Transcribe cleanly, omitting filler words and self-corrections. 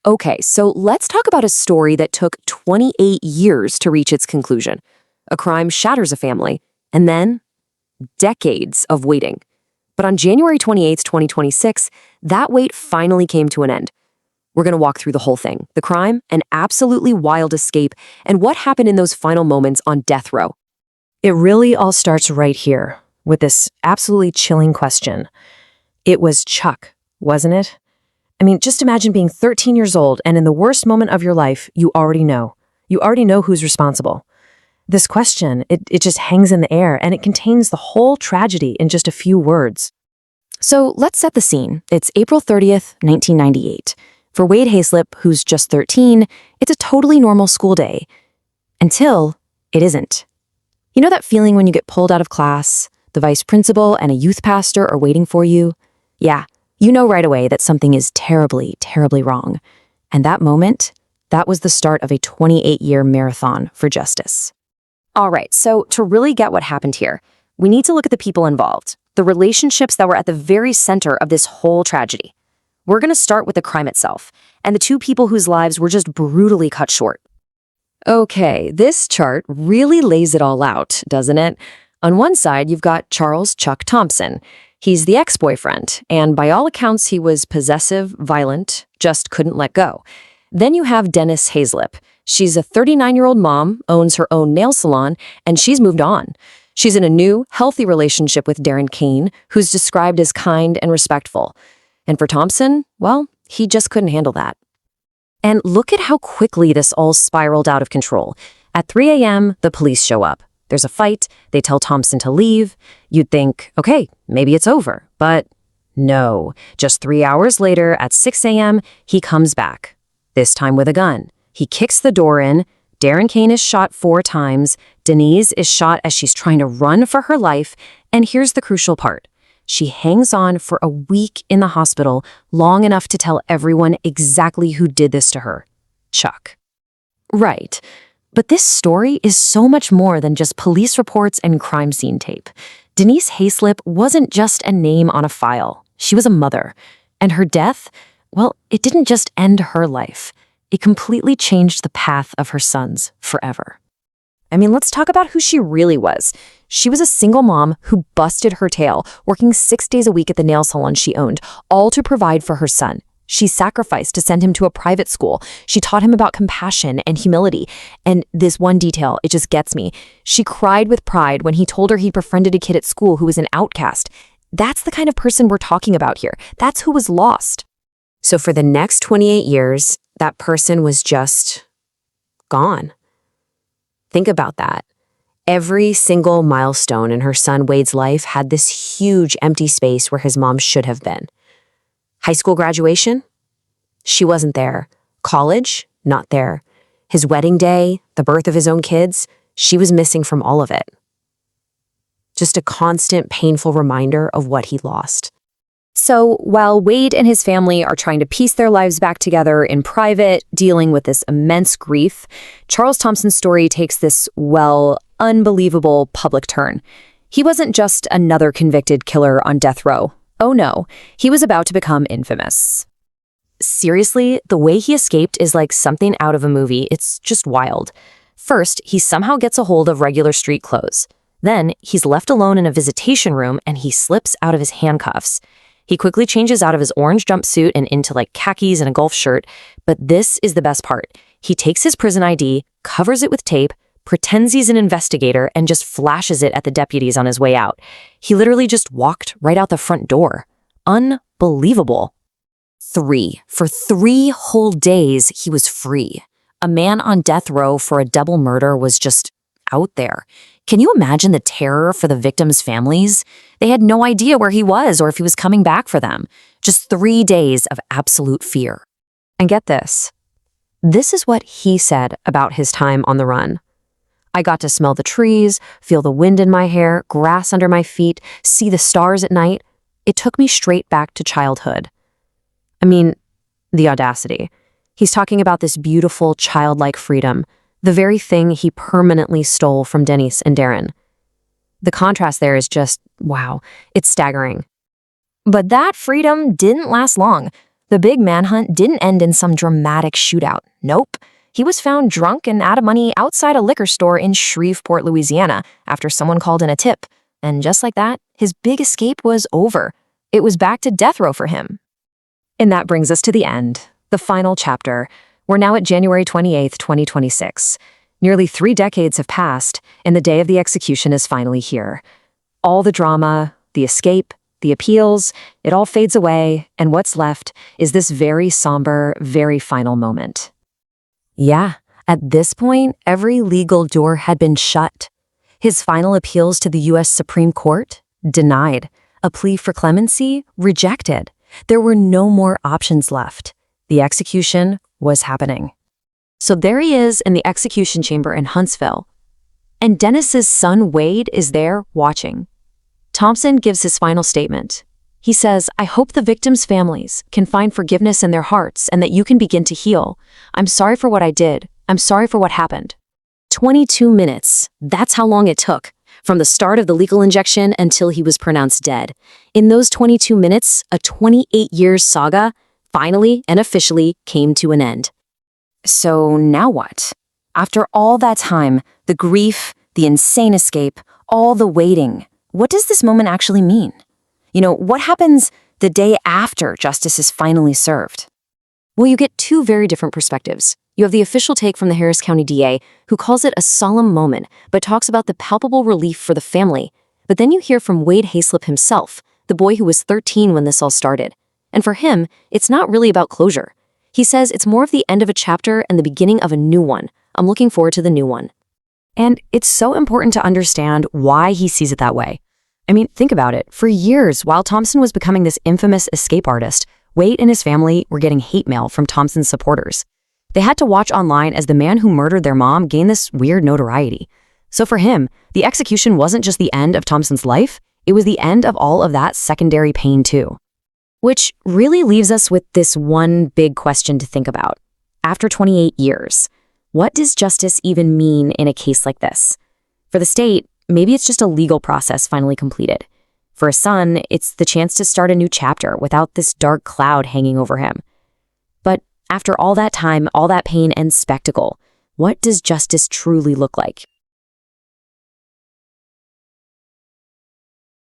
Okay, so let's talk about a story that took 28 years to reach its conclusion. A crime shatters a family, and then decades of waiting. But on January 28th, 2026, that wait finally came to an end. We're going to walk through the whole thing, the crime, an absolutely wild escape, and what happened in those final moments on death row. It really all starts right here, with this absolutely chilling question. It was Chuck, wasn't it? I mean, just imagine being 13 years old, and in the worst moment of your life, you already know. You already know who's responsible. This question, it just hangs in the air, and it contains the whole tragedy in just a few words. So let's set the scene. It's April 30th, 1998. For Wade Hayslip, who's just 13, it's a totally normal school day. Until it isn't. You know that feeling when you get pulled out of class, the vice principal and a youth pastor are waiting for you? Yeah, you know right away that something is terribly, terribly wrong. And that moment, that was the start of a 28-year marathon for justice. All right, so to really get what happened here, we need to look at the people involved, the relationships that were at the very center of this whole tragedy. We're going to start with the crime itself, and the two people whose lives were just brutally cut short. Okay, this chart really lays it all out, doesn't it? On one side, you've got Charles Chuck Thompson. He's the ex-boyfriend, and by all accounts, he was possessive, violent, just couldn't let go. Then you have Dennis Hayslip. She's a 39-year-old mom, owns her own nail salon, and she's moved on. She's in a new, healthy relationship with Darren Kane, who's described as kind and respectful. And for Thompson, well, he just couldn't handle that. And look at how quickly this all spiraled out of control. At 3 a.m., the police show up. There's a fight. They tell Thompson to leave. You'd think, okay, maybe it's over. But no. Just 3 hours later, at 6 a.m., he comes back. This time with a gun. He kicks the door in. Darren Kane is shot 4 times. Denise is shot as she's trying to run for her life. And here's the crucial part. She hangs on for a week in the hospital, long enough to tell everyone exactly who did this to her. Chuck. Right. But this story is so much more than just police reports and crime scene tape. Denise Hayslip wasn't just a name on a file. She was a mother. And her death, well, it didn't just end her life. It completely changed the path of her sons forever. I mean, let's talk about who she really was. She was a single mom who busted her tail, working 6 days a week at the nail salon she owned, all to provide for her son. She sacrificed to send him to a private school. She taught him about compassion and humility. And this one detail, it just gets me. She cried with pride when he told her he befriended a kid at school who was an outcast. That's the kind of person we're talking about here. That's who was lost. So for the next 28 years, that person was just gone. Think about that. Every single milestone in her son Wade's life had this huge empty space where his mom should have been. High school graduation? She wasn't there. College? Not there. His wedding day, the birth of his own kids? She was missing from all of it. Just a constant, painful reminder of what he lost. So while Wade and his family are trying to piece their lives back together in private, dealing with this immense grief, Charles Thompson's story takes this, well, unbelievable public turn. He wasn't just another convicted killer on death row. Oh no, he was about to become infamous. Seriously, the way he escaped is like something out of a movie. It's just wild. First, he somehow gets a hold of regular street clothes. Then, he's left alone in a visitation room and he slips out of his handcuffs. He quickly changes out of his orange jumpsuit and into like khakis and a golf shirt. But this is the best part. He takes his prison ID, covers it with tape, pretends he's an investigator, and just flashes it at the deputies on his way out. He literally just walked right out the front door. Unbelievable. For 3 whole days, he was free. A man on death row for a double murder was just out there. Can you imagine the terror for the victims' families? They had no idea where he was or if he was coming back for them. Just 3 days of absolute fear. And get this. This is what he said about his time on the run. I got to smell the trees, feel the wind in my hair, grass under my feet, see the stars at night. It took me straight back to childhood. I mean, the audacity. He's talking about this beautiful, childlike freedom, the very thing he permanently stole from Denise and Darren. The contrast there is just, wow, it's staggering. But that freedom didn't last long. The big manhunt didn't end in some dramatic shootout. Nope. He was found drunk and out of money outside a liquor store in Shreveport, Louisiana, after someone called in a tip. And just like that, his big escape was over. It was back to death row for him. And that brings us to the end, the final chapter. We're now at January 28th, 2026. Nearly 3 decades have passed, and the day of the execution is finally here. All the drama, the escape, the appeals, it all fades away, and what's left is this very somber, very final moment. Yeah, at this point, every legal door had been shut. His final appeals to the U.S. Supreme Court? Denied. A plea for clemency? Rejected. There were no more options left. The execution was happening. So there he is in the execution chamber in Huntsville. And Dennis's son Wade is there watching. Thompson gives his final statement. He says, "I hope the victims' families can find forgiveness in their hearts and that you can begin to heal. I'm sorry for what I did. I'm sorry for what happened." 22 minutes. That's how long it took, from the start of the lethal injection until he was pronounced dead. In those 22 minutes, a 28-year saga finally and officially came to an end. So now what? After all that time, the grief, the insane escape, all the waiting, what does this moment actually mean? What happens the day after justice is finally served? Well, you get 2 very different perspectives. You have the official take from the Harris County DA, who calls it a solemn moment, but talks about the palpable relief for the family. But then you hear from Wade Hayslip himself, the boy who was 13 when this all started. And for him, it's not really about closure. He says it's more of the end of a chapter and the beginning of a new one. I'm looking forward to the new one. And it's so important to understand why he sees it that way. I mean, think about it. For years, while Thompson was becoming this infamous escape artist, Wade and his family were getting hate mail from Thompson's supporters. They had to watch online as the man who murdered their mom gained this weird notoriety. So for him, the execution wasn't just the end of Thompson's life, it was the end of all of that secondary pain too. Which really leaves us with this one big question to think about. After 28 years, what does justice even mean in a case like this? For the state, maybe it's just a legal process finally completed. For a son, it's the chance to start a new chapter without this dark cloud hanging over him. But after all that time, all that pain and spectacle, what does justice truly look like?